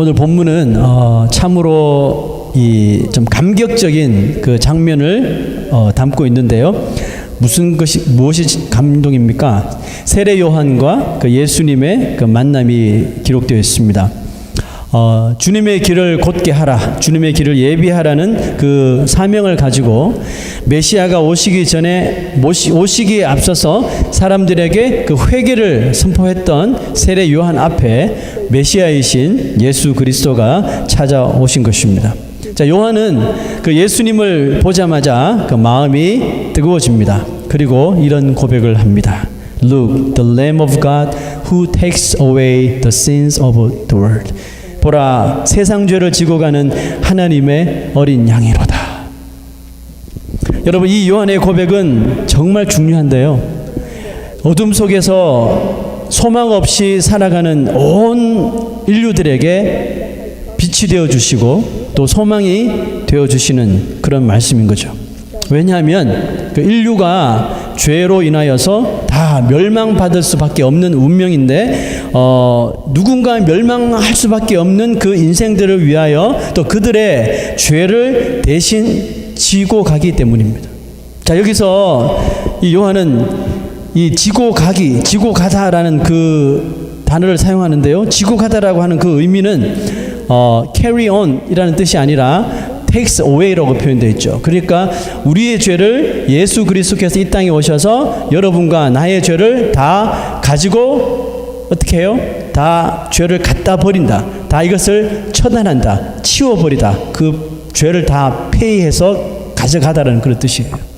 오늘 본문은 참으로 좀 감격적인 그 장면을 담고 있는데요. 무엇이 감동입니까? 세례 요한과 그 예수님의 그 만남이 기록되어 있습니다. 주님의 길을 곧게 하라, 주님의 길을 예비하라는 그 사명을 가지고 메시아가 오시기 전에 오시기에 앞서서 사람들에게 그 회개를 선포했던 세례 요한 앞에 메시아이신 예수 그리스도가 찾아오신 것입니다. 자, 요한은 그 예수님을 보자마자 그 마음이 뜨거워집니다. 그리고 이런 고백을 합니다. Look, the Lamb of God who takes away the sins of the world. 보라, 세상 죄를 지고 가는 하나님의 어린 양이로다. 여러분, 이 요한의 고백은 정말 중요한데요. 어둠 속에서 소망 없이 살아가는 온 인류들에게 빛이 되어주시고 또 소망이 되어주시는 그런 말씀인 거죠. 왜냐하면 그 인류가 죄로 인하여서 다 멸망받을 수밖에 없는 운명인데 누군가 멸망할 수밖에 없는 그 인생들을 위하여 또 그들의 죄를 대신 지고 가기 때문입니다. 자, 여기서 이 요한은 이 지고 가다라는 그 단어를 사용하는데요. 지고 가다라고 하는 그 의미는 carry on 이라는 뜻이 아니라 takes away라고 표현되어 있죠. 그러니까 우리의 죄를 예수 그리스도께서 이 땅에 오셔서 여러분과 나의 죄를 다 가지고 어떻게 해요? 다 죄를 갖다 버린다. 다 이것을 처단한다. 치워버리다. 그 죄를 다 폐의해서 가져가다라는 그런 뜻이에요.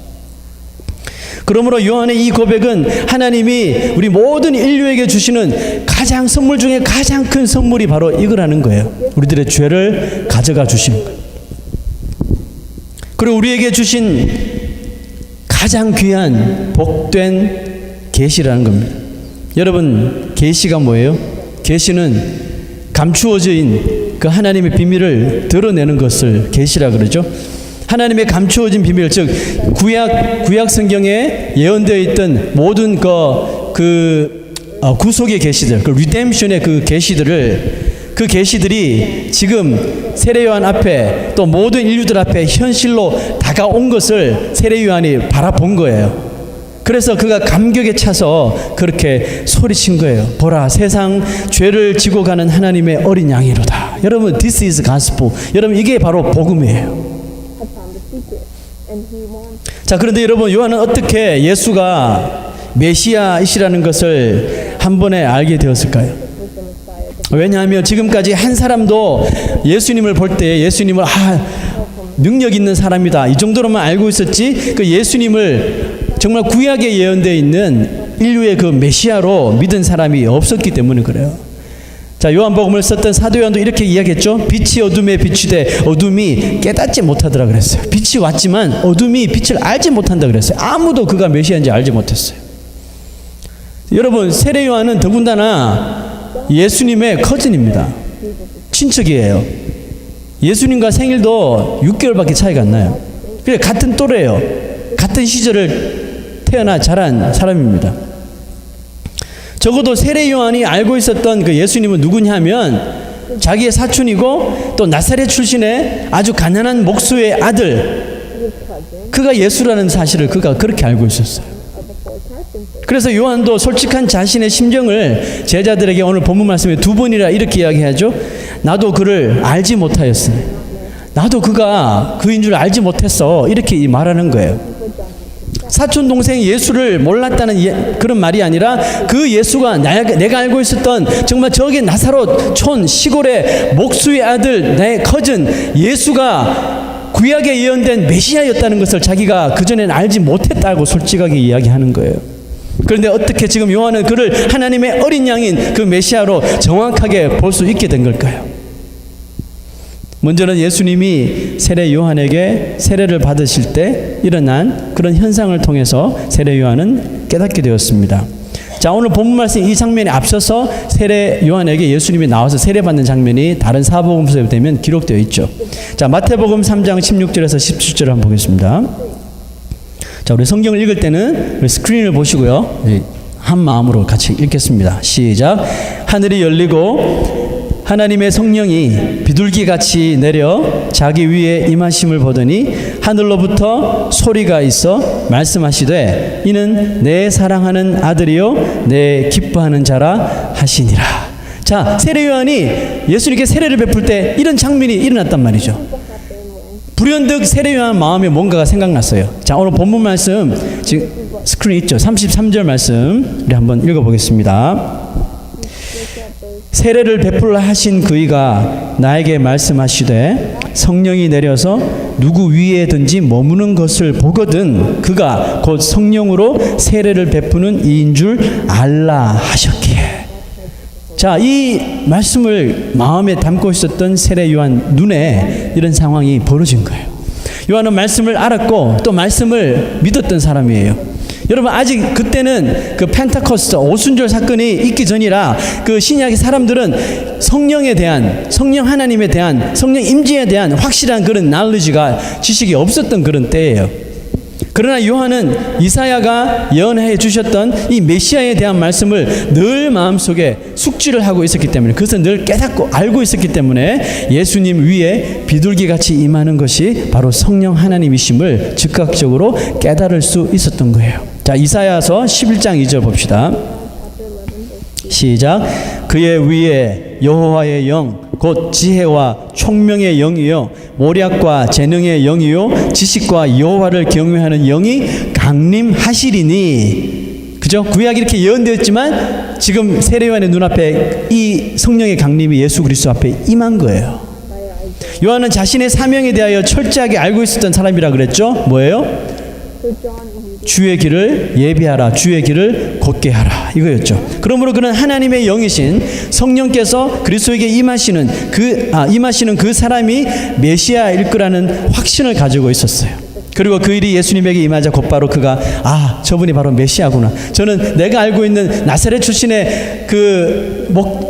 그러므로 요한의 이 고백은 하나님이 우리 모든 인류에게 주시는 가장 선물 중에 가장 큰 선물이 바로 이거라는 거예요. 우리들의 죄를 가져가 주시는 거예요. 그리고 우리에게 주신 가장 귀한 복된 계시라는 겁니다. 여러분, 계시가 뭐예요? 계시는 감추어진 그 하나님의 비밀을 드러내는 것을 계시라 그러죠. 하나님의 감추어진 비밀, 즉 구약 성경에 예언되어 있던 모든 구속의 계시들, 그 리뎀션의 그 계시들이 지금 세례 요한 앞에 또 모든 인류들 앞에 현실로 다가온 것을 세례 요한이 바라본 거예요. 그래서 그가 감격에 차서 그렇게 소리친 거예요. 보라, 세상 죄를 지고 가는 하나님의 어린 양이로다. 여러분, this is gospel. 여러분, 이게 바로 복음이에요. 자, 그런데 여러분, 요한은 어떻게 예수가 메시아이시라는 것을 한 번에 알게 되었을까요? 왜냐하면 지금까지 한 사람도 예수님을 볼 때 예수님을 능력 있는 사람이다 이 정도로만 알고 있었지, 그 예수님을 정말 구약에 예언되어 있는 인류의 그 메시아로 믿은 사람이 없었기 때문에 그래요. 자, 요한복음을 썼던 사도 요한도 이렇게 이야기했죠. 빛이 어둠에 비추되 어둠이 깨닫지 못하더라 그랬어요. 빛이 왔지만 어둠이 빛을 알지 못한다 그랬어요. 아무도 그가 메시아인지 알지 못했어요. 여러분, 세례 요한은 더군다나 예수님의 커즌입니다. 친척이에요. 예수님과 생일도 6개월밖에 차이가 안 나요. 그래, 같은 또래예요. 같은 시절을 태어나 자란 사람입니다. 적어도 세례 요한이 알고 있었던 그 예수님은 누구냐면 자기의 사촌이고 또 나사렛 출신의 아주 가난한 목수의 아들, 그가 예수라는 사실을 그가 그렇게 알고 있었어요. 그래서 요한도 솔직한 자신의 심정을 제자들에게 오늘 본문 말씀에 2번이나 이렇게 이야기하죠. 나도 그를 알지 못하였으니, 나도 그가 그인 줄 알지 못했어, 이렇게 말하는 거예요. 사촌 동생 예수를 몰랐다는 그런 말이 아니라 그 예수가 내가 알고 있었던 정말 저기 나사롯 촌 시골의 목수의 아들, 내 커즌 예수가 구약에 예언된 메시아였다는 것을 자기가 그전에는 알지 못했다고 솔직하게 이야기하는 거예요. 그런데 어떻게 지금 요한은 그를 하나님의 어린 양인 그 메시아로 정확하게 볼 수 있게 된 걸까요? 먼저는 예수님이 세례 요한에게 세례를 받으실 때 일어난 그런 현상을 통해서 세례 요한은 깨닫게 되었습니다. 자, 오늘 본문 말씀 이 장면에 앞서서 세례 요한에게 예수님이 나와서 세례받는 장면이 다른 사복음서에 되면 기록되어 있죠. 자, 마태복음 3장 16절에서 17절을 한번 보겠습니다. 자, 우리 성경을 읽을 때는 우리 스크린을 보시고요, 한 마음으로 같이 읽겠습니다. 시작. 하늘이 열리고 하나님의 성령이 비둘기같이 내려 자기 위에 임하심을 보더니 하늘로부터 소리가 있어 말씀하시되 이는 내 사랑하는 아들이요 내 기뻐하는 자라 하시니라. 자, 세례 요한이 예수님께 세례를 베풀 때 이런 장면이 일어났단 말이죠. 불현듯 세례 요한 마음에 뭔가가 생각났어요. 자, 오늘 본문 말씀 지금 스크린 있죠. 33절 말씀 우리 한번 읽어보겠습니다. 세례를 베풀라 하신 그이가 나에게 말씀하시되 성령이 내려서 누구 위에든지 머무는 것을 보거든 그가 곧 성령으로 세례를 베푸는 이인 줄 알라 하셨기에. 자, 이 말씀을 마음에 담고 있었던 세례 요한 눈에 이런 상황이 벌어진 거예요. 요한은 말씀을 알았고 또 말씀을 믿었던 사람이에요. 여러분, 아직 그때는 그 펜타코스트 오순절 사건이 있기 전이라 그 신약의 사람들은 성령에 대한, 성령 하나님에 대한, 성령 임재에 대한 확실한 그런 날리지가 지식이 없었던 그런 때예요. 그러나 요한은 이사야가 예언해 주셨던 이 메시아에 대한 말씀을 늘 마음속에 숙지를 하고 있었기 때문에, 그것을 늘 깨닫고 알고 있었기 때문에 예수님 위에 비둘기같이 임하는 것이 바로 성령 하나님이심을 즉각적으로 깨달을 수 있었던 거예요. 자, 이사야서 11장 2절 봅시다. 시작. 그의 위에 여호와의 영 곧 지혜와 총명의 영이요 모략과 재능의 영이요 지식과 여호와를 경외하는 영이 강림하시리니. 그죠? 구약이 이렇게 예언되었지만 지금 세례 요한의 눈앞에 이 성령의 강림이 예수 그리스도 앞에 임한 거예요. 요한은 자신의 사명에 대하여 철저하게 알고 있었던 사람이라 그랬죠. 뭐예요? 주의 길을 예비하라, 주의 길을 곧게 하라, 이거였죠. 그러므로 그는 하나님의 영이신 성령께서 그리스도에게 임하시는 그 사람이 메시아일 거라는 확신을 가지고 있었어요. 그리고 그 일이 예수님에게 임하자 곧바로 그가 저분이 바로 메시아구나. 저는 내가 알고 있는 나사렛 출신의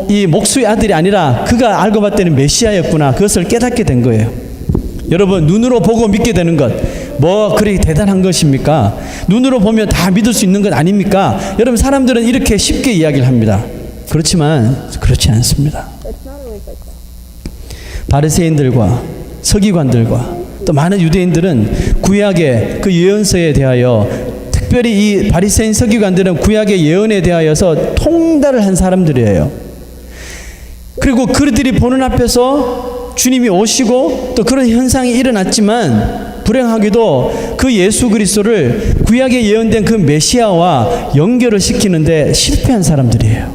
이 목수의 아들이 아니라 그가 알고 봤더니 메시아였구나. 그것을 깨닫게 된 거예요. 여러분, 눈으로 보고 믿게 되는 것, 뭐 그리 대단한 것입니까? 눈으로 보면 다 믿을 수 있는 것 아닙니까? 여러분, 사람들은 이렇게 쉽게 이야기를 합니다. 그렇지만 그렇지 않습니다. 바리새인들과 서기관들과 또 많은 유대인들은 구약의 그 예언서에 대하여, 특별히 이 바리새인 서기관들은 구약의 예언에 대하여서 통달을 한 사람들이에요. 그리고 그들이 보는 앞에서 주님이 오시고 또 그런 현상이 일어났지만 불행하게도 그 예수 그리스도를 구약에 예언된 그 메시아와 연결을 시키는데 실패한 사람들이에요.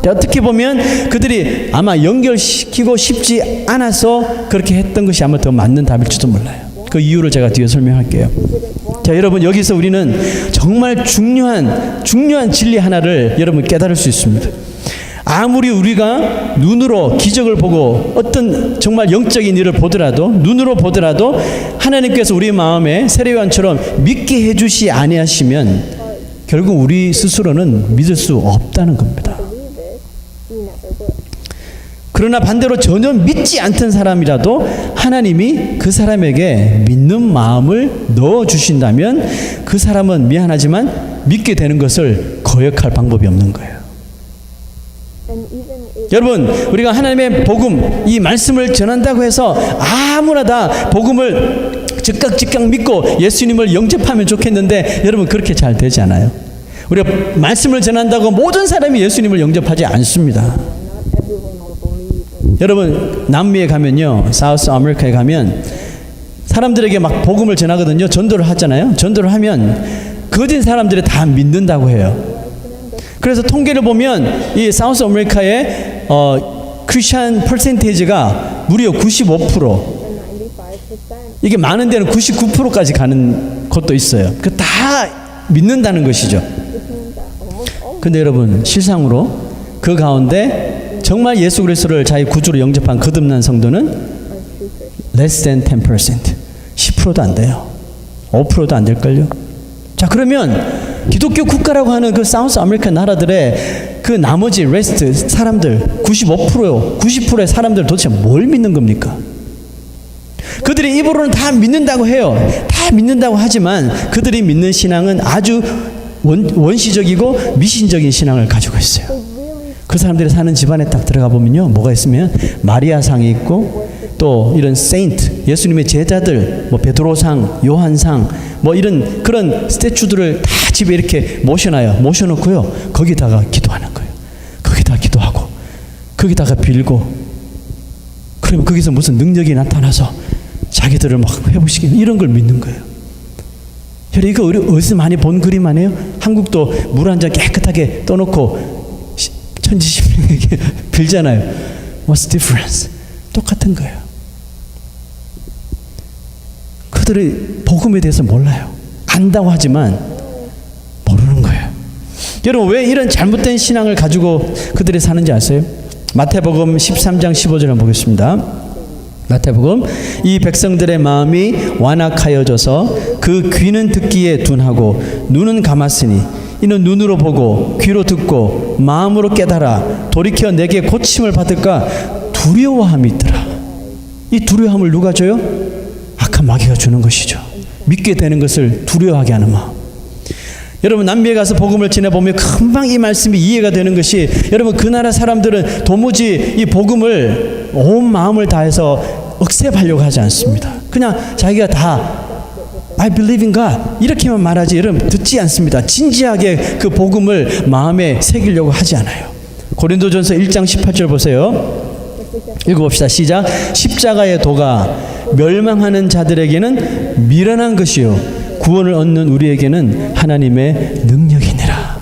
어떻게 보면 그들이 아마 연결시키고 싶지 않아서 그렇게 했던 것이 아마 더 맞는 답일지도 몰라요. 그 이유를 제가 뒤에 설명할게요. 자, 여러분, 여기서 우리는 정말 중요한 진리 하나를 여러분 깨달을 수 있습니다. 아무리 우리가 눈으로 기적을 보고 어떤 정말 영적인 일을 보더라도, 눈으로 보더라도 하나님께서 우리 마음에 세례 요한처럼 믿게 해주시 아니하시면 결국 우리 스스로는 믿을 수 없다는 겁니다. 그러나 반대로 전혀 믿지 않던 사람이라도 하나님이 그 사람에게 믿는 마음을 넣어주신다면 그 사람은 미안하지만 믿게 되는 것을 거역할 방법이 없는 거예요. 여러분, 우리가 하나님의 복음, 이 말씀을 전한다고 해서 아무나 다 복음을 즉각 믿고 예수님을 영접하면 좋겠는데 여러분, 그렇게 잘 되지 않아요. 우리가 말씀을 전한다고 모든 사람이 예수님을 영접하지 않습니다. 여러분, 남미에 가면요, 사우스 아메리카에 가면 사람들에게 막 복음을 전하거든요. 전도를 하잖아요. 전도를 하면 거진 사람들이 다 믿는다고 해요. 그래서 통계를 보면 이 사우스 아메리카의 크리스천 퍼센테이지가 무려 95%, 이게 많은 데는 99%까지 가는 것도 있어요. 그 다 믿는다는 것이죠. 근데 여러분, 실상으로 그 가운데 정말 예수 그리스도를 자기 구주로 영접한 거듭난 성도는 less than 10%, 10%도 안 돼요. 5%도 안 될걸요. 자, 그러면 기독교 국가라고 하는 그 사우스 아메리카 나라들의 그 나머지 레스트 사람들 90%의 사람들 도대체 뭘 믿는 겁니까? 그들이 입으로는 다 믿는다고 해요. 다 믿는다고 하지만 그들이 믿는 신앙은 아주 원시적이고 미신적인 신앙을 가지고 있어요. 그 사람들이 사는 집안에 딱 들어가 보면요, 뭐가 있으면 마리아상이 있고 또 이런 세인트, 예수님의 제자들, 뭐 베드로상, 요한상, 뭐 이런 그런 스태츄들을 다 집에 이렇게 모셔놓고요, 거기다가 기도하는 거예요. 거기다 기도하고 거기다가 빌고, 그러면 거기서 무슨 능력이 나타나서 자기들을 막 회복시키는 이런 걸 믿는 거예요. 여러분, 이거 우리 어디서 많이 본 그림 아니에요? 한국도 물 한 잔 깨끗하게 떠놓고 천지신명에게 빌잖아요. What's the difference? 똑같은 거예요. 그들이 복음에 대해서 몰라요. 안다고 하지만 모르는 거예요. 여러분, 왜 이런 잘못된 신앙을 가지고 그들이 사는지 아세요? 마태복음 13장 15절 한번 보겠습니다. 마태복음, 이 백성들의 마음이 완악하여져서 그 귀는 듣기에 둔하고 눈은 감았으니 이는 눈으로 보고 귀로 듣고 마음으로 깨달아 돌이켜 내게 고침을 받을까 두려워함이 있더라. 이 두려워함을 누가 줘요? 악한 마귀가 주는 것이죠. 믿게 되는 것을 두려워하게 하는 마음. 여러분, 남미에 가서 복음을 지내보면 금방 이 말씀이 이해가 되는 것이, 여러분, 그 나라 사람들은 도무지 이 복음을 온 마음을 다해서 억셉하려고 하지 않습니다. 그냥 자기가 다 I believe in God 이렇게만 말하지, 여러분, 듣지 않습니다. 진지하게 그 복음을 마음에 새기려고 하지 않아요. 고린도전서 1장 18절 보세요. 읽어봅시다. 시작. 십자가의 도가 멸망하는 자들에게는 미련한 것이요 구원을 얻는 우리에게는 하나님의 능력이니라.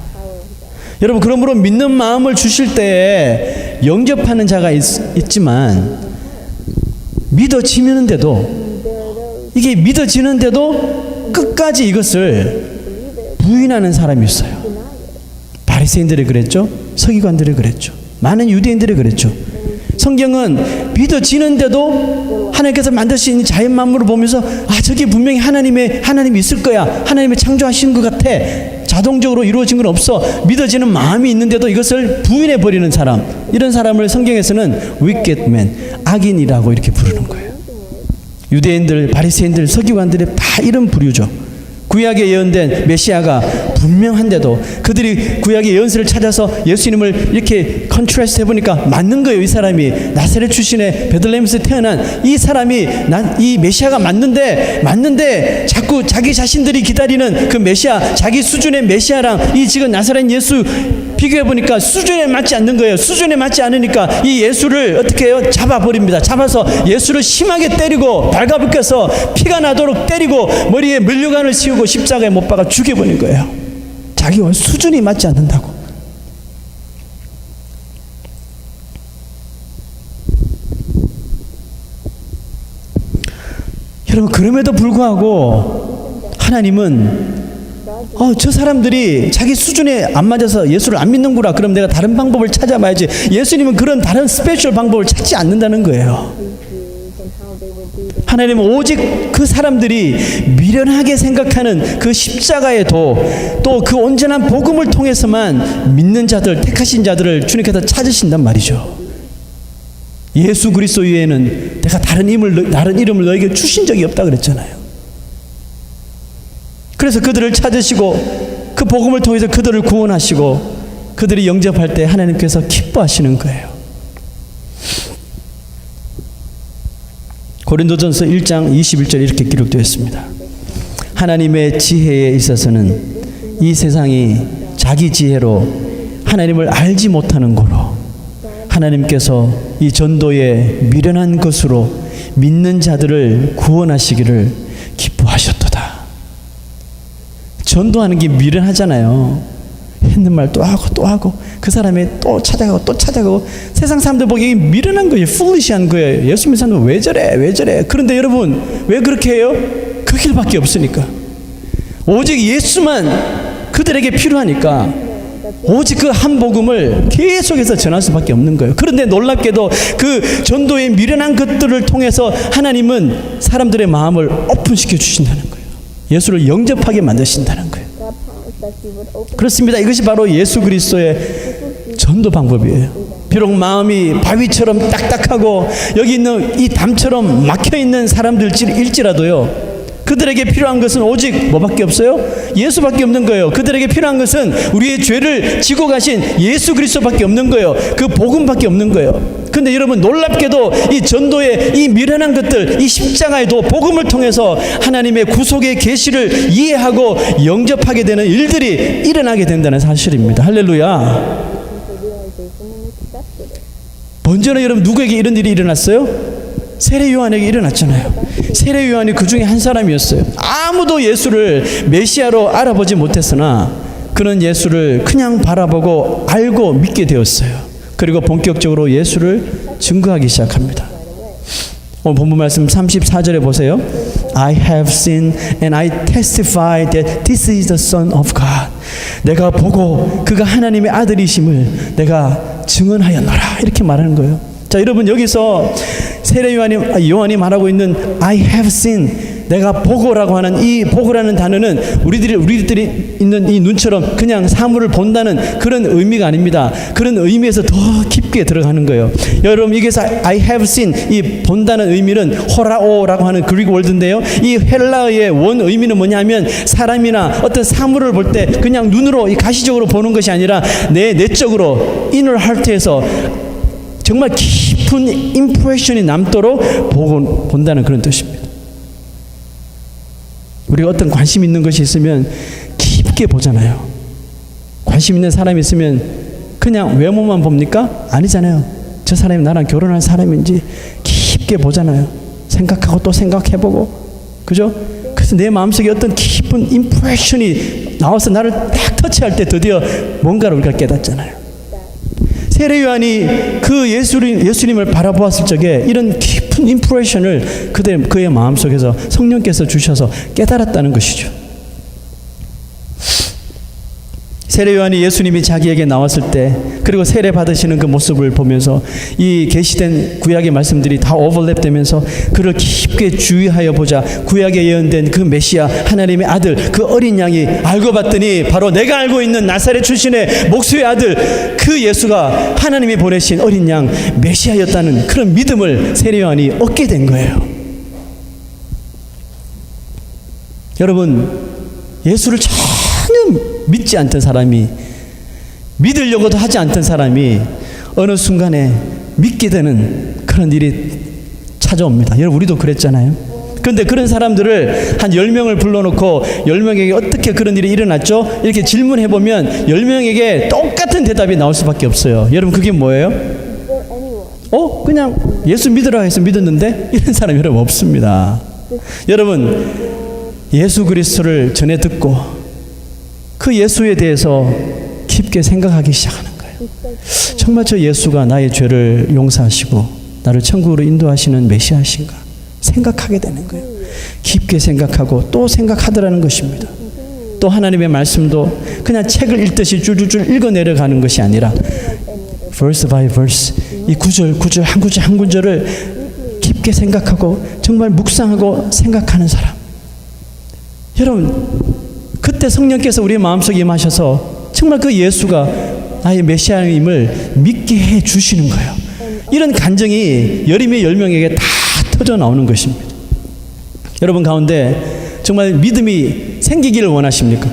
여러분, 그러므로 믿는 마음을 주실 때에 영접하는 자가 있지만 믿어지는데도, 이게 믿어지는데도 끝까지 이것을 부인하는 사람이 있어요. 바리새인들이 그랬죠. 서기관들이 그랬죠. 많은 유대인들이 그랬죠. 성경은 믿어지는데도 하나님께서 만드신 자연 만물을 보면서 저기 분명히 하나님이 있을 거야, 하나님이 창조하신 것 같아, 자동적으로 이루어진 건 없어, 믿어지는 마음이 있는데도 이것을 부인해 버리는 사람, 이런 사람을 성경에서는 wicked man, 악인이라고 이렇게 부르는 거예요. 유대인들, 바리새인들, 서기관들이 다 이런 부류죠. 구약에 예언된 메시아가 분명한데도 그들이 구약의 예언서를 찾아서 예수님을 이렇게 컨트라스트 해보니까 맞는 거예요. 이 사람이 나사렛 출신의 베들레헴에서 태어난 이 사람이 이 메시아가 맞는데 자꾸 자기 자신들이 기다리는 그 메시아, 자기 수준의 메시아랑 이 지금 나사렛 예수 비교해보니까 수준에 맞지 않는 거예요. 수준에 맞지 않으니까 이 예수를 어떻게 해요? 잡아버립니다. 잡아서 예수를 심하게 때리고 발가벗겨서 피가 나도록 때리고 머리에 면류관을 씌우고 십자가에 못 박아 죽여버린 거예요. 자기와 수준이 맞지 않는다고. 여러분, 그럼에도 불구하고 하나님은 저 사람들이 자기 수준에 안 맞아서 예수를 안 믿는구나. 그럼 내가 다른 방법을 찾아봐야지. 예수님은 그런 다른 스페셜 방법을 찾지 않는다는 거예요. 하나님은 오직 그 사람들이 미련하게 생각하는 그 십자가의 도, 또 그 온전한 복음을 통해서만 믿는 자들, 택하신 자들을 주님께서 찾으신단 말이죠. 예수 그리스도 외에는 내가 다른 이름을 너에게 주신 적이 없다 그랬잖아요. 그래서 그들을 찾으시고 그 복음을 통해서 그들을 구원하시고 그들이 영접할 때 하나님께서 기뻐하시는 거예요. 고린도전서 1장 21절 이렇게 기록되어 있습니다. 하나님의 지혜에 있어서는 이 세상이 자기 지혜로 하나님을 알지 못하는 거로 하나님께서 이 전도에 미련한 것으로 믿는 자들을 구원하시기를 기뻐하셨도다. 전도하는 게 미련하잖아요. 했는 말 또 하고 그 사람이 또 찾아가고 세상 사람들 보기에 미련한 거예요. foolish한 거예요. 예수 믿는 사람들 왜 저래. 그런데 여러분, 왜 그렇게 해요? 그 길밖에 없으니까. 오직 예수만 그들에게 필요하니까 오직 그 한 복음을 계속해서 전할 수밖에 없는 거예요. 그런데 놀랍게도 그 전도의 미련한 것들을 통해서 하나님은 사람들의 마음을 오픈시켜 주신다는 거예요. 예수를 영접하게 만드신다는 거예요. 그렇습니다. 이것이 바로 예수 그리스도의 전도 방법이에요. 비록 마음이 바위처럼 딱딱하고 여기 있는 이 담처럼 막혀있는 사람들일지라도요, 그들에게 필요한 것은 오직 뭐밖에 없어요? 예수밖에 없는 거예요. 그들에게 필요한 것은 우리의 죄를 지고 가신 예수 그리스도밖에 없는 거예요. 그 복음밖에 없는 거예요. 근데 여러분, 놀랍게도 이 전도의 이 미련한 것들, 이 십자가의 도 복음을 통해서 하나님의 구속의 계시를 이해하고 영접하게 되는 일들이 일어나게 된다는 사실입니다. 할렐루야. 먼저는 여러분, 누구에게 이런 일이 일어났어요? 세례 요한에게 일어났잖아요. 세례 요한이 그 중에 한 사람이었어요. 아무도 예수를 메시아로 알아보지 못했으나 그는 예수를 그냥 바라보고 알고 믿게 되었어요. 그리고 본격적으로 예수를 증거하기 시작합니다. 오늘 본문 말씀 34절에 보세요. I have seen and I testify that this is the Son of God. 내가 보고 그가 하나님의 아들이심을 내가 증언하였노라. 이렇게 말하는 거예요. 자, 여러분, 여기서 세례 요한이 말하고 있는 I have seen, 내가 보고라고 하는 이 보고라는 단어는 우리들이 있는 이 눈처럼 그냥 사물을 본다는 그런 의미가 아닙니다. 그런 의미에서 더 깊게 들어가는 거예요. 여러분, 여기서 I have seen, 이 본다는 의미는 호라오라고 하는 그리스 월드인데요. 이 헬라어의 원 의미는 뭐냐면 사람이나 어떤 사물을 볼 때 그냥 눈으로 가시적으로 보는 것이 아니라 내 내적으로 inner heart에서 정말 깊은 임프레션이 남도록 본다는 그런 뜻입니다. 우리가 어떤 관심 있는 것이 있으면 깊게 보잖아요. 관심 있는 사람이 있으면 그냥 외모만 봅니까? 아니잖아요. 저 사람이 나랑 결혼할 사람인지 깊게 보잖아요. 생각하고 또 생각해보고, 그죠? 그래서 내 마음속에 어떤 깊은 임프레션이 나와서 나를 딱 터치할 때 드디어 뭔가를 우리가 깨닫잖아요. 세례 요한이 그 예수님을 바라보았을 적에 이런 깊은 임프레션을 그의 마음속에서 성령께서 주셔서 깨달았다는 것이죠. 세례 요한이 예수님이 자기에게 나왔을 때, 그리고 세례 받으시는 그 모습을 보면서 이 계시된 구약의 말씀들이 다 오버랩되면서 그를 깊게 주의하여 보자. 구약에 예언된 그 메시아, 하나님의 아들, 그 어린 양이 알고 봤더니 바로 내가 알고 있는 나사렛 출신의 목수의 아들, 그 예수가 하나님이 보내신 어린 양 메시아였다는 그런 믿음을 세례 요한이 얻게 된 거예요. 여러분, 예수를 전혀 믿지 않던 사람이, 믿으려고도 하지 않던 사람이 어느 순간에 믿게 되는 그런 일이 찾아옵니다. 여러분, 우리도 그랬잖아요. 그런데 그런 사람들을 한 10명을 불러놓고 10명에게 어떻게 그런 일이 일어났죠? 이렇게 질문해보면 10명에게 똑같은 대답이 나올 수밖에 없어요. 여러분, 그게 뭐예요? 그냥 예수 믿으라 해서 믿었는데? 이런 사람이 여러분 없습니다. 여러분, 예수 그리스도를 전해 듣고 그 예수에 대해서 깊게 생각하기 시작하는 거예요. 정말 저 예수가 나의 죄를 용서하시고 나를 천국으로 인도하시는 메시아신가 생각하게 되는 거예요. 깊게 생각하고 또 생각하더라는 것입니다. 또 하나님의 말씀도 그냥 책을 읽듯이 줄줄줄 읽어 내려가는 것이 아니라 verse by verse, 이 구절 한 구절 한 구절을 깊게 생각하고 정말 묵상하고 생각하는 사람. 여러분, 그때 성령께서 우리의 마음속에 임하셔서 정말 그 예수가 나의 메시아임을 믿게 해 주시는 거예요. 이런 간증이 여림의 10명에게 다 터져 나오는 것입니다. 여러분 가운데 정말 믿음이 생기기를 원하십니까?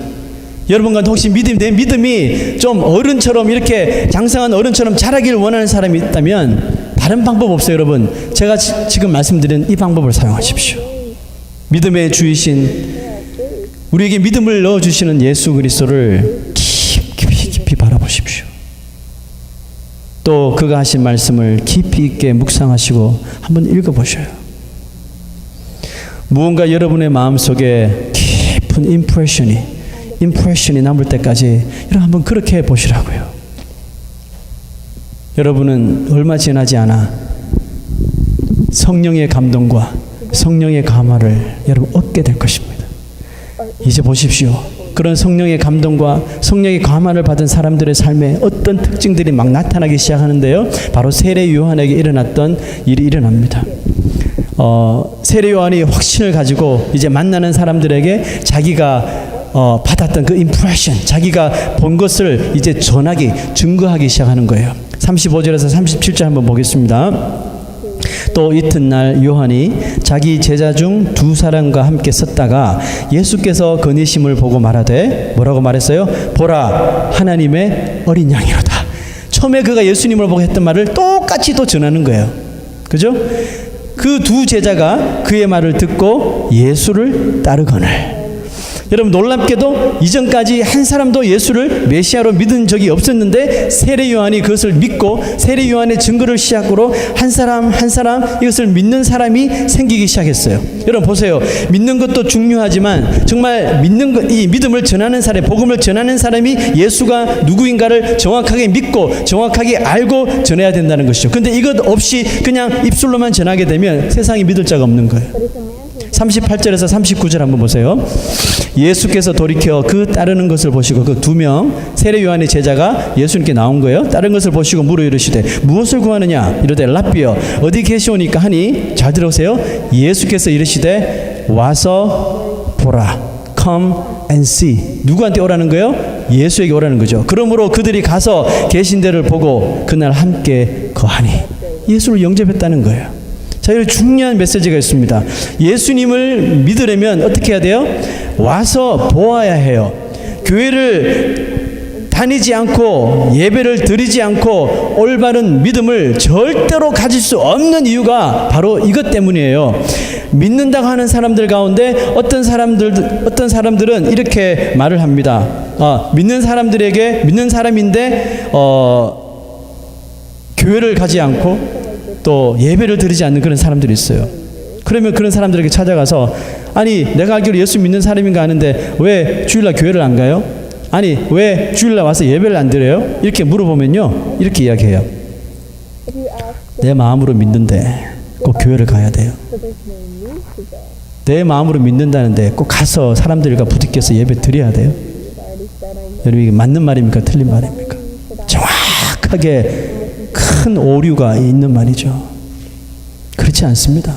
여러분 가운데 혹시 내 믿음이 좀 어른처럼, 이렇게 장성한 어른처럼 자라기를 원하는 사람이 있다면 다른 방법 없어요. 여러분, 제가 지금 말씀드린 이 방법을 사용하십시오. 믿음의 주이신, 우리에게 믿음을 넣어주시는 예수 그리스도를 깊이 바라보십시오. 또 그가 하신 말씀을 깊이 있게 묵상하시고 한번 읽어보셔요. 무언가 여러분의 마음속에 깊은 임프레션이 남을 때까지 여러분 한번 그렇게 해보시라고요. 여러분은 얼마 지나지 않아 성령의 감동과 성령의 감화를 여러분 얻게 될 것입니다. 이제 보십시오. 그런 성령의 감동과 성령의 감화를 받은 사람들의 삶에 어떤 특징들이 막 나타나기 시작하는데요. 바로 세례 요한에게 일어났던 일이 일어납니다. 세례 요한이 확신을 가지고 이제 만나는 사람들에게 자기가 받았던 그 임프레션, 자기가 본 것을 이제 증거하기 시작하는 거예요. 35절에서 37절 한번 보겠습니다. 또 이튿날 요한이 자기 제자 중 두 사람과 함께 섰다가 예수께서 거니심을 보고 말하되 뭐라고 말했어요? 보라 하나님의 어린 양이로다. 처음에 그가 예수님을 보고 했던 말을 똑같이 또 전하는 거예요. 그죠? 그 두 제자가 그의 말을 듣고 예수를 따르거늘. 여러분 놀랍게도 이전까지 한 사람도 예수를 메시아로 믿은 적이 없었는데 세례 요한이 그것을 믿고 세례 요한의 증거를 시작으로 한 사람 한 사람 이것을 믿는 사람이 생기기 시작했어요. 여러분 보세요. 믿는 것도 중요하지만 정말 믿는 것, 이 믿음을 전하는 사람, 복음을 전하는 사람이 예수가 누구인가를 정확하게 믿고 정확하게 알고 전해야 된다는 것이죠. 근데 이것 없이 그냥 입술로만 전하게 되면 세상이 믿을 자가 없는 거예요. 38절에서 39절 한번 보세요. 예수께서 돌이켜 그 따르는 것을 보시고 그 두 명 세례 요한의 제자가 예수님께 나온 거예요. 따른 것을 보시고 물어 이르시되 무엇을 구하느냐 이르되 랍비여 어디 계시오니까 하니 잘 들으세요. 예수께서 이르시되 와서 보라. Come and see. 누구한테 오라는 거예요? 예수에게 오라는 거죠. 그러므로 그들이 가서 계신 데를 보고 그날 함께 거하니 예수를 영접했다는 거예요. 자, 여기 중요한 메시지가 있습니다. 예수님을 믿으려면 어떻게 해야 돼요? 와서 보아야 해요. 교회를 다니지 않고 예배를 드리지 않고 올바른 믿음을 절대로 가질 수 없는 이유가 바로 이것 때문이에요. 믿는다고 하는 사람들 가운데 어떤 사람들은 이렇게 말을 합니다. 믿는 사람들에게 믿는 사람인데 교회를 가지 않고 또 예배를 드리지 않는 그런 사람들이 있어요. 그러면 그런 사람들에게 찾아가서 아니 내가 알기로 예수 믿는 사람인가 하는데 왜 주일날 교회를 안 가요? 아니 왜 주일날 와서 예배를 안 드려요? 이렇게 물어보면요 이렇게 이야기해요. 내 마음으로 믿는데 꼭 교회를 가야 돼요. 내 마음으로 믿는다는데 꼭 가서 사람들과 부딪혀서 예배 드려야 돼요. 여러분 이게 맞는 말입니까? 틀린 말입니까? 정확하게 큰 오류가 있는 말이죠. 그렇지 않습니다.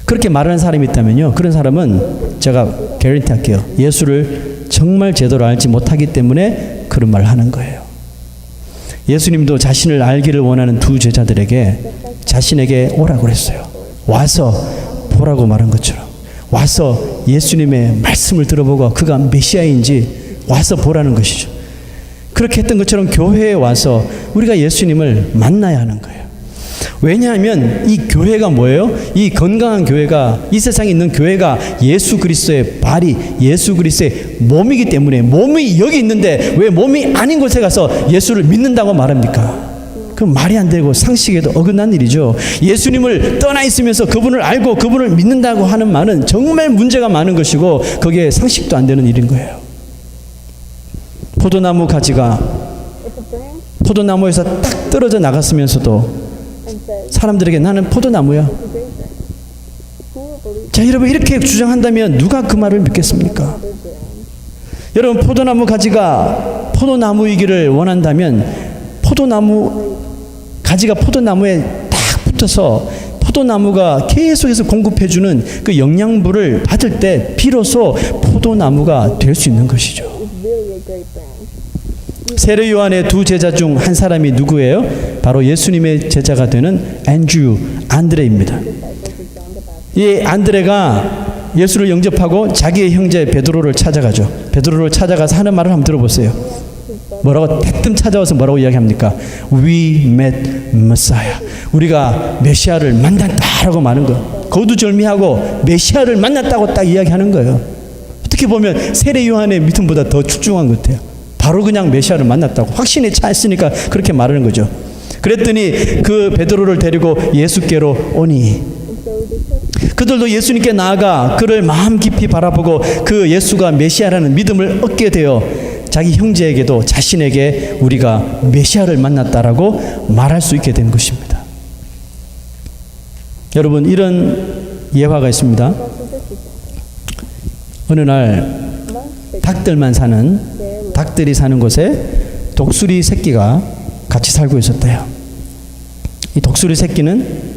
그렇게 말하는 사람이 있다면요 그런 사람은 제가 개런티 할게요. 예수를 정말 제대로 알지 못하기 때문에 그런 말을 하는 거예요. 예수님도 자신을 알기를 원하는 두 제자들에게 자신에게 오라고 그랬어요. 와서 보라고 말한 것처럼 와서 예수님의 말씀을 들어보고 그가 메시아인지 와서 보라는 것이죠. 그렇게 했던 것처럼 교회에 와서 우리가 예수님을 만나야 하는 거예요. 왜냐하면 이 교회가 뭐예요? 이 건강한 교회가 이 세상에 있는 교회가 예수 그리스도의 발이 예수 그리스도의 몸이기 때문에 몸이 여기 있는데 왜 몸이 아닌 곳에 가서 예수를 믿는다고 말합니까? 그건 말이 안 되고 상식에도 어긋난 일이죠. 예수님을 떠나 있으면서 그분을 알고 그분을 믿는다고 하는 말은 정말 문제가 많은 것이고 거기에 상식도 안 되는 일인 거예요. 포도나무 가지가 포도나무에서 딱 떨어져 나갔으면서도 사람들에게 나는 포도나무야. 자, 여러분 이렇게 주장한다면 누가 그 말을 믿겠습니까? 여러분 포도나무 가지가 포도나무이기를 원한다면 포도나무 가지가 포도나무에 딱 붙어서 포도나무가 계속해서 공급해주는 그 영양분을 받을 때 비로소 포도나무가 될 수 있는 것이죠. 세례 요한의 두 제자 중 한 사람이 누구예요? 바로 예수님의 제자가 되는 안드레입니다. 이 안드레가 예수를 영접하고 자기의 형제 베드로를 찾아가죠. 베드로를 찾아가서 하는 말을 한번 들어보세요. 뭐라고 대뜸 찾아와서 뭐라고 이야기합니까? We met Messiah. 우리가 메시아를 만났다라고 말하는 거예요. 거두절미하고 메시아를 만났다고 딱 이야기하는 거예요. 어떻게 보면 세례 요한의 믿음보다 더 출중한 것 같아요. 바로 그냥 메시아를 만났다고 확신에 찼으니까 그렇게 말하는 거죠. 그랬더니 그 베드로를 데리고 예수께로 오니 그들도 예수님께 나아가 그를 마음 깊이 바라보고 그 예수가 메시아라는 믿음을 얻게 되어 자기 형제에게도 자신에게 우리가 메시아를 만났다라고 말할 수 있게 된 것입니다. 여러분 이런 예화가 있습니다. 어느 날 닭들만 사는 닭들이 사는 곳에 독수리 새끼가 같이 살고 있었대요. 이 독수리 새끼는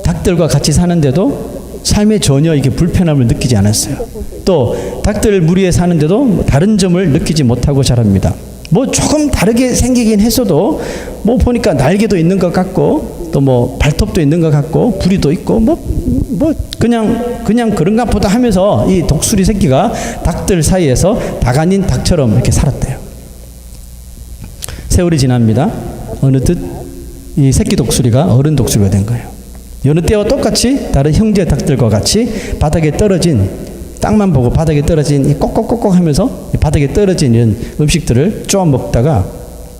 닭들과 같이 사는데도 삶에 전혀 이게 불편함을 느끼지 않았어요. 또 닭들 무리에 사는데도 다른 점을 느끼지 못하고 자랍니다. 뭐 조금 다르게 생기긴 했어도 뭐 보니까 날개도 있는 것 같고 또 뭐 발톱도 있는 것 같고 부리도 있고 뭐 그냥 그런가 보다 하면서 이 독수리 새끼가 닭들 사이에서 닭 아닌 닭처럼 이렇게 살았대요. 세월이 지납니다. 어느덧 이 새끼 독수리가 어른 독수리가 된 거예요. 여느 때와 똑같이 다른 형제 닭들과 같이 바닥에 떨어진, 땅만 보고 바닥에 떨어진 꼭꼭꼭꼭 하면서 바닥에 떨어진 이런 음식들을 쪼아 먹다가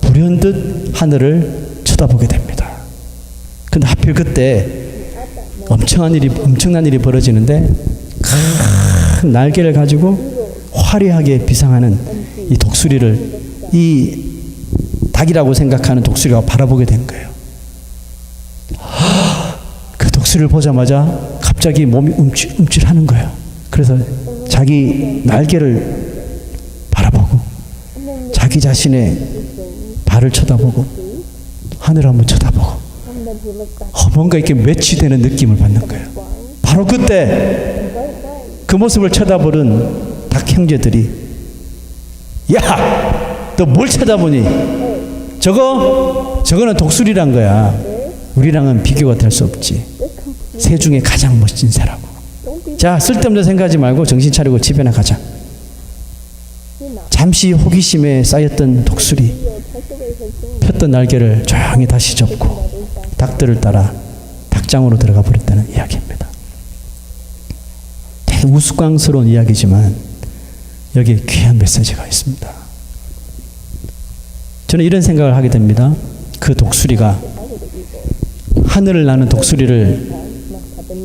불현듯 하늘을 쳐다보게 됩니다. 근데 하필 그때 엄청난 일이 벌어지는데, 큰 날개를 가지고 화려하게 비상하는 이 독수리를 이 닭이라고 생각하는 독수리가 바라보게 된 거예요. 그 독수리를 보자마자 갑자기 몸이 움찔움찔하는 거예요. 그래서 자기 날개를 바라보고 자기 자신의 발을 쳐다보고 하늘을 한번 쳐다보고 뭔가 이렇게 매치되는 느낌을 받는 거예요. 바로 그때 그 모습을 쳐다보는 닭 형제들이, 야, 너 뭘 쳐다보니? 저거는 독수리란 거야. 우리랑은 비교가 될 수 없지. 새 중에 가장 멋진 새라고. 자, 쓸데없는 생각하지 말고 정신 차리고 집에나 가자. 잠시 호기심에 쌓였던 독수리, 폈던 날개를 조용히 다시 접고 닭들을 따라 닭장으로 들어가 버렸다는 이야기입니다. 되게 우스꽝스러운 이야기지만 여기에 귀한 메시지가 있습니다. 저는 이런 생각을 하게 됩니다. 그 독수리가, 하늘을 나는 독수리를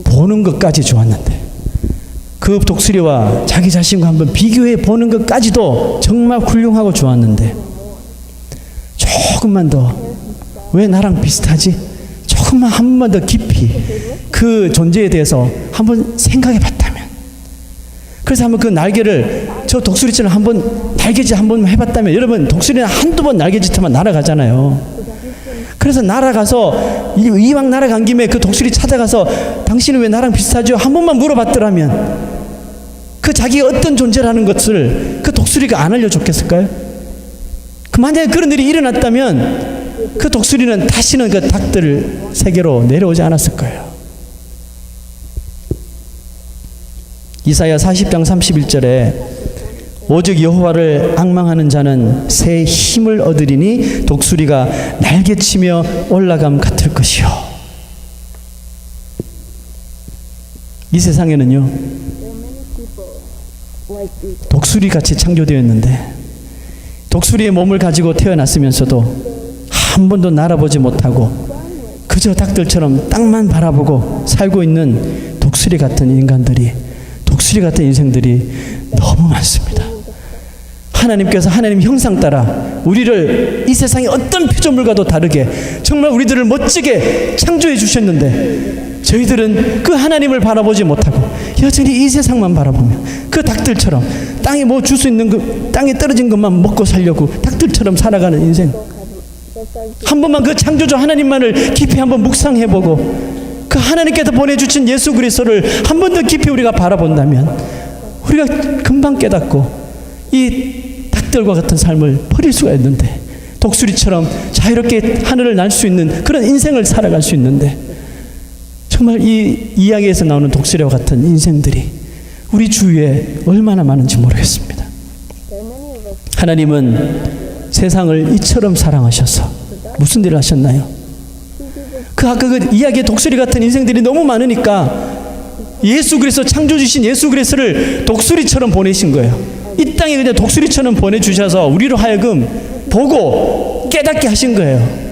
보는 것까지 좋았는데, 그 독수리와 자기 자신과 한번 비교해 보는 것까지도 정말 훌륭하고 좋았는데, 조금만 더, 왜 나랑 비슷하지? 조금만 한 번 더 깊이 그 존재에 대해서 한번 생각해 봤다면, 그래서 한번 그 날개를 저 독수리처럼 한번 날개짓 한번 해봤다면, 여러분 독수리는 한두 번 날개짓하면 날아가잖아요. 그래서 날아가서 이왕 날아간 김에 그 독수리 찾아가서 당신은 왜 나랑 비슷하죠? 한 번만 물어봤더라면 그 자기가 어떤 존재라는 것을 그 독수리가 안 알려줬겠을까요? 만약에 그런 일이 일어났다면 그 독수리는 다시는 그 닭들 세계로 내려오지 않았을 거예요. 이사야 40장 31절에 오직 여호와를 앙망하는 자는 새 힘을 얻으리니 독수리가 날개치며 올라감 같을 것이요. 이 세상에는요, 독수리같이 창조되었는데 독수리의 몸을 가지고 태어났으면서도 한 번도 날아보지 못하고 그저 닭들처럼 땅만 바라보고 살고 있는 독수리 같은 인간들이, 독수리 같은 인생들이 너무 많습니다. 하나님께서 하나님 형상 따라 우리를 이 세상의 어떤 피조물과도 다르게 정말 우리들을 멋지게 창조해 주셨는데, 저희들은 그 하나님을 바라보지 못하고 여전히 이 세상만 바라보며 그 닭들처럼 땅에 뭐 줄 수 있는 그 땅에 떨어진 것만 먹고 살려고 닭들처럼 살아가는 인생. 한 번만 그 창조주 하나님만을 깊이 한번 묵상해보고 그 하나님께서 보내주신 예수 그리스도를 한 번 더 깊이 우리가 바라본다면 우리가 금방 깨닫고 이 닭들과 같은 삶을 버릴 수가 있는데, 독수리처럼 자유롭게 하늘을 날 수 있는 그런 인생을 살아갈 수 있는데, 정말 이 이야기에서 나오는 독수리와 같은 인생들이 우리 주위에 얼마나 많은지 모르겠습니다. 하나님은 세상을 이처럼 사랑하셔서 무슨 일을 하셨나요? 아까 그 이야기의 독수리 같은 인생들이 너무 많으니까 예수 그리스도, 창조주신 예수 그리스도를 독수리처럼 보내신 거예요. 이 땅에 그냥 독수리처럼 보내주셔서 우리로 하여금 보고 깨닫게 하신 거예요.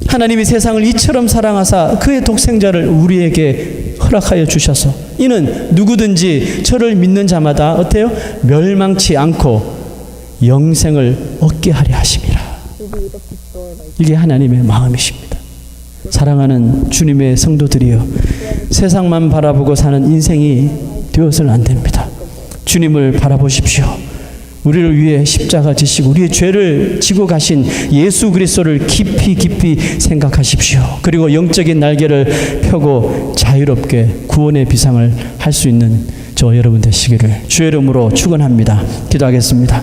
하나님이 세상을 이처럼 사랑하사 그의 독생자를 우리에게 허락하여 주셔서 이는 누구든지 저를 믿는 자마다 어때요? 멸망치 않고 영생을 얻게 하려 하심이라. 이게 하나님의 마음이십니다. 사랑하는 주님의 성도들이여, 세상만 바라보고 사는 인생이 되어서는 안 됩니다. 주님을 바라보십시오. 우리를 위해 십자가 지시고 우리의 죄를 지고 가신 예수 그리스도를 깊이 깊이 생각하십시오. 그리고 영적인 날개를 펴고 자유롭게 구원의 비상을 할 수 있는 저 여러분 되시기를 주의 이름으로 축원합니다. 기도하겠습니다.